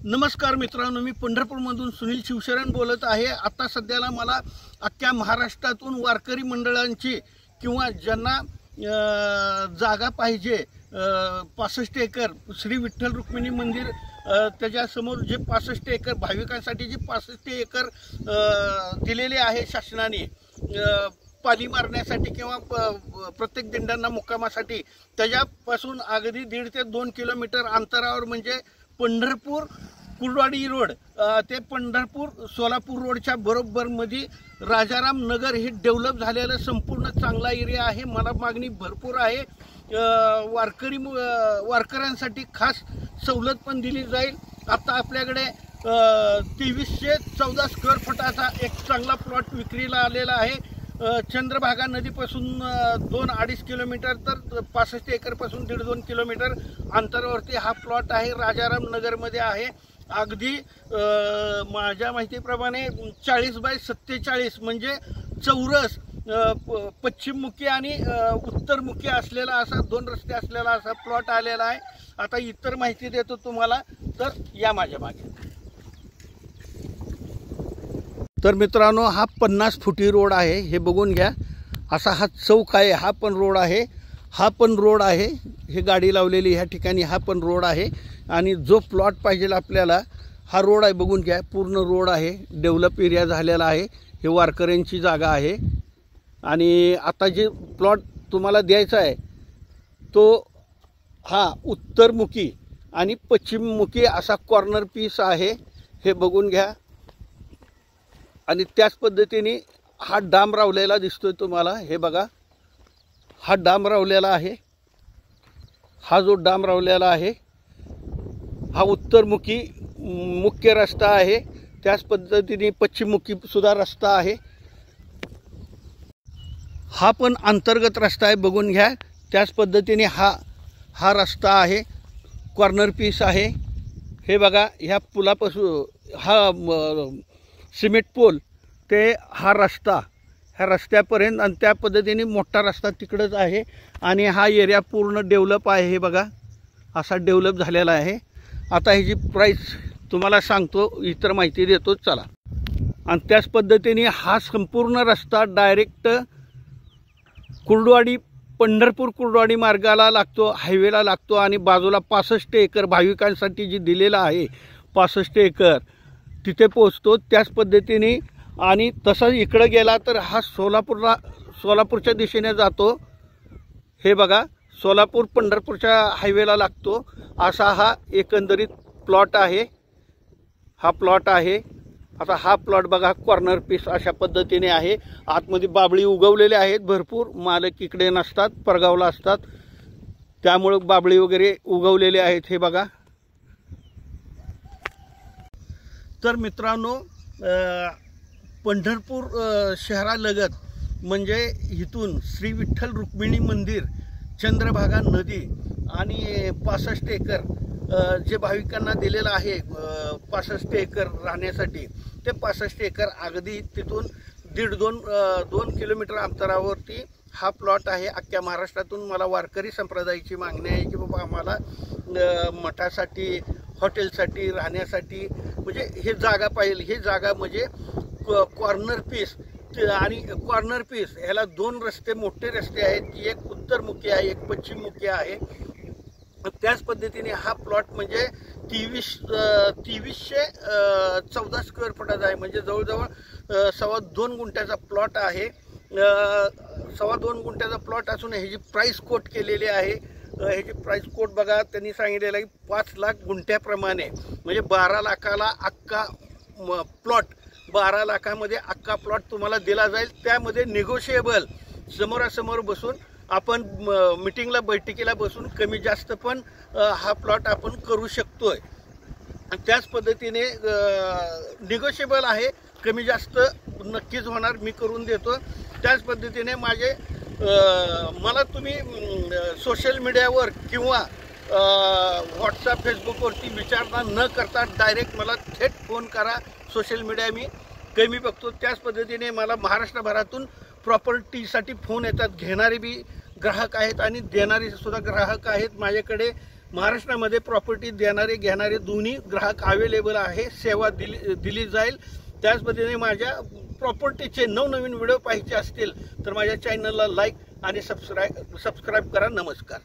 नमस्कार मित्रांनो, मी पंढरपूरमधून सुनील शिवशरण बोलत आहे। आता सध्याला मला अख्ख्या महाराष्ट्रातून वारकरी मंडळांची किंवा ज्यांना जागा पाहिजे 65 एकर श्री विठ्ठल रुक्मिणी मंदिर त्याच्यासमोर जे 65 एकर भाविकांसाठी जे 65 एकर दिलेले आहे शासनाने पाली मारण्यासाठी किंवा प्रत्येक दिंड्यांना मुक्कामासाठी, त्याच्यापासून अगदी 1.5 ते 2 किलोमीटर अंतरावर म्हणजे पंढरपूर कुर्डवाडी रोड ते पंढरपूर सोलापूर रोडच्या बरोबर मध्ये राजाराम नगर हे डेव्हलप झालेलं संपूर्ण चांगला एरिया आहे। मला मागणी भरपूर आहे। वारकऱ्यांसाठी खास सवलत पण दिली जाईल। आता आपल्याकडे 2314 स्क्वेअर फुटाचा एक चांगला प्लॉट विक्रीला आलेला आहे। चंद्रभागा नदीपासून 2-2.5 किलोमीटर तर 65 एकरपासून 1.5-2 किलोमीटर अंतरावरती हा प्लॉट आहे। राजाराम नगरमध्ये आहे। अगदी माझ्या माहितीप्रमाणे 40 बाय 47 म्हणजे चौरस पश्चिममुखी आणि उत्तरमुखी असलेला असा 2 रस्ते असलेला असा प्लॉट आलेला आहे। आता इतर माहिती देतो तुम्हाला, तर या माझ्या मागे। तर मित्रांनो, हा 50 फुटी रोड आहे, हे बघून घ्या। असा हा चौक आहे, हा पण रोड आहे, हा पण रोड आहे, हे गाडी लावलेली ह्या ठिकाणी हा पण रोड आहे। आणि जो प्लॉट पाहिजे आपल्याला हा रोड आहे, बघून घ्या, पूर्ण रोड आहे, डेव्हलप एरिया झालेला आहे। हे वारकऱ्यांची जागा आहे। आणि आता जे प्लॉट तुम्हाला द्यायचा आहे तो हा उत्तरमुखी आणि पश्चिममुखी असा कॉर्नर पीस आहे, हे बघून घ्या। आणि त्याच पद्धतीने हा डाम रावलेला दिसतोय तुम्हाला, हे बघा, हा डाम रावलेला आहे। हा जो डाम रावलेला आहे हा उत्तरमुखी मुख्य रस्ता आहे। त्याच पद्धतीने पश्चिममुखी सुद्धा रस्ता आहे। हा पण अंतर्गत रस्ता आहे, बघून घ्या। त्याच पद्धतीने हा रस्ता आहे, कॉर्नर पीस आहे, हे बघा। ह्या पुलापासून हा सिमेंट पोल ते हा रस्ता, ह्या रस्त्यापर्यंत, आणि त्या पद्धतीने मोठा रस्ता तिकडंच आहे। आणि हा एरिया पूर्ण डेव्हलप आहे, हे बघा, असा डेव्हलप झालेला आहे। आता ह्याची प्राईस तुम्हाला सांगतो, इतर माहिती देतो, चला। आणि त्याच पद्धतीने हा संपूर्ण रस्ता डायरेक्ट कुर्डवाडी पंढरपूर कुर्डवाडी मार्गाला लागतो, हायवेला लागतो। आणि बाजूला 65 एकर भाविकांसाठी जी दिलेला आहे 65 एकर तिथे पोहोचतो। त्याच पद्धतीने आणि तसंच इकडं गेला तर हा सोलापूरच्या दिशेने जातो, हे बघा, सोलापूर पंढरपूरच्या हायवेला लागतो असा हा एकंदरीत प्लॉट आहे, हा प्लॉट आहे। आता हा प्लॉट बघा, कॉर्नर पीस अशा पद्धतीने आहे। आतमध्ये बाबळी उगवलेले आहेत भरपूर, मालक इकडे नसतात, परगावला असतात, त्यामुळे बाबळी वगैरे उगवलेले आहेत, हे बघा। तर मित्रांनो, पंढरपूर शहरालगत म्हणजे इथून श्री विठ्ठल रुक्मिणी मंदिर, चंद्रभागा नदी आणि 65 एकर जे भाविकांना दिलेलं आहे 65 एकर राहण्यासाठी, ते 65 एकर अगदी तिथून 1.5-2 किलोमीटर अंतरावरती हा प्लॉट आहे। अख्ख्या महाराष्ट्रातून मला वारकरी संप्रदायाची मागणी आहे की बाबा आम्हाला मठासाठी, हॉटेलसाठी, राहण्यासाठी म्हणजे हे जागा पाहिजे। हे जागा म्हणजे कॉर्नर पीस, आणि कॉर्नर पीस ह्याला 2 रस्ते, मोठे रस्ते आहेत, एक उत्तरमुखी आहे, एक पश्चिममुखी आहे। त्याच पद्धतीने हा प्लॉट म्हणजे 2314 स्क्वेअर फुटाचा आहे, म्हणजे जवळजवळ 2.25 गुंठ्याचा प्लॉट आहे। 2.25 गुंठ्याचा प्लॉट असून ह्याची प्राईस कोट केलेली आहे। ह्याची प्राईस कोट बघा, त्यांनी सांगितलेलं आहे 5 लाख गुंठ्याप्रमाणे, म्हणजे 12 लाखाला अख्खा प्लॉट, 12 लाखामध्ये अख्खा प्लॉट तुम्हाला दिला जाईल। त्यामध्ये निगोशिएबल समोरासमोर बसून आपण मीटिंगला, बैठकीला बसून कमी जास्त पण हा प्लॉट आपण करू शकतोय। त्याच पद्धतीने निगोशिएबल आहे, कमी जास्त नक्कीच होणार, मी करून देतो। त्याच पद्धतीने मला तुम्ही सोशल मीडियावर किंवा व्हॉट्सअप, फेसबुकवरती विचारणा न करता डायरेक्ट मला थेट फोन करा। सोशल मीडिया मी कमी बघतो। त्याच पद्धतीने मला महाराष्ट्रभरातून प्रॉपर्टीसाठी फोन येतात, घेणारे बी ग्राहक आहेत आणि देणारे सुद्धा ग्राहक आहेत माझ्याकडे। महाराष्ट्रामध्ये प्रॉपर्टी देणारे घेणारे दोन्ही ग्राहक अवेलेबल आहे, सेवा दिली जाईल। त्याच पद्धतीने माझ्या प्रॉपर्टीचे नवनवीन व्हिडिओ पाहिजे असतील तर माझ्या चॅनलला लाईक आणि सबस्क्राईब करा। नमस्कार।